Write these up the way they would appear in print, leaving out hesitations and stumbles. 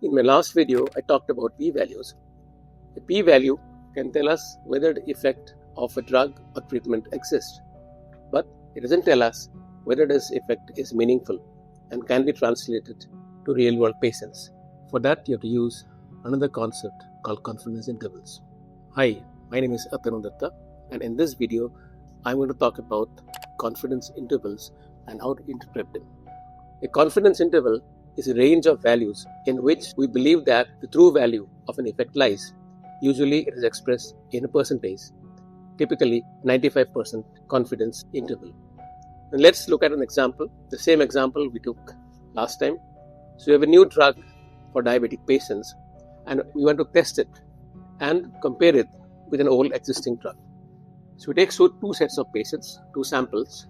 In my last video, I talked about p-values. A p-value can tell us whether the effect of a drug or treatment exists, but it doesn't tell us whether this effect is meaningful and can be translated to real-world patients. For that, you have to use another concept called confidence intervals. Hi, my name is Datta, and in this video, I'm going to talk about confidence intervals and how to interpret them. A confidence interval is a range of values in which we believe that the true value of an effect lies. Usually it is expressed in a percentage, typically 95% confidence interval. And let's look at an example, the same example we took last time. So we have a new drug for diabetic patients and we want to test it and compare it with an old existing drug. So we take two sets of patients, two samples,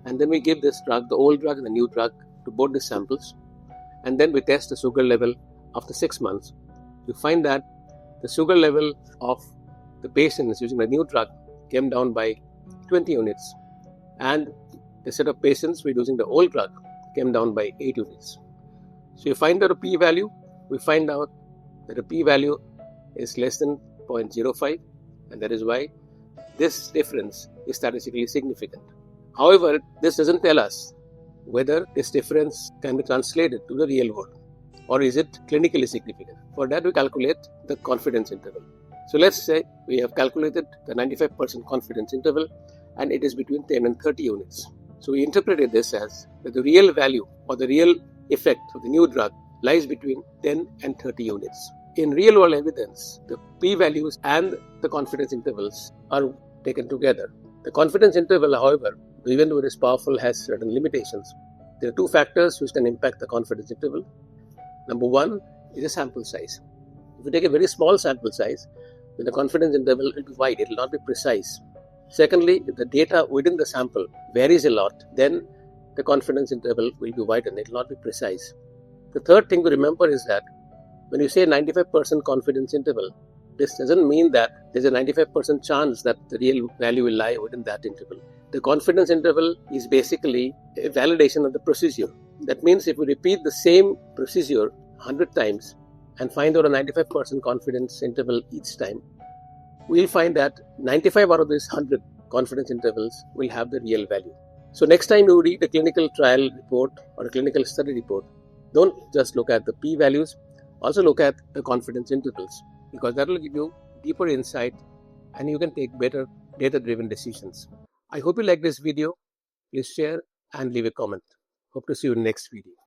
and then we give this drug, the old drug and the new drug, to both the samples, and then we test the sugar level after 6 months. We find that the sugar level of the patients using the new drug came down by 20 units, and the set of patients using the old drug came down by 8 units. So you find out a p-value, we find out that a p-value is less than 0.05, and that is why this difference is statistically significant. However, this doesn't tell us whether this difference can be translated to the real world or is it clinically significant. For that, we calculate the confidence interval. So let's say we have calculated the 95% confidence interval and it is between 10 and 30 units. So we interpreted this as that the real value or the real effect of the new drug lies between 10 and 30 units. In real world evidence, the p-values and the confidence intervals are taken together. The confidence interval, however, even though it is powerful, has certain limitations. There are two factors which can impact the confidence interval. Number one is the sample size. If you take a very small sample size, then the confidence interval will be wide, it will not be precise. Secondly, if the data within the sample varies a lot, then the confidence interval will be wide and it will not be precise. The third thing to remember is that when you say 95% confidence interval, this doesn't mean that there's a 95% chance that the real value will lie within that interval. The confidence interval is basically a validation of the procedure. That means if we repeat the same procedure 100 times and find out a 95% confidence interval each time, we'll find that 95 out of these 100 confidence intervals will have the real value. So next time you read a clinical trial report or a clinical study report, don't just look at the p-values, also look at the confidence intervals, because that will give you deeper insight and you can take better data-driven decisions. I hope you like this video. Please share and leave a comment. Hope to see you in the next video.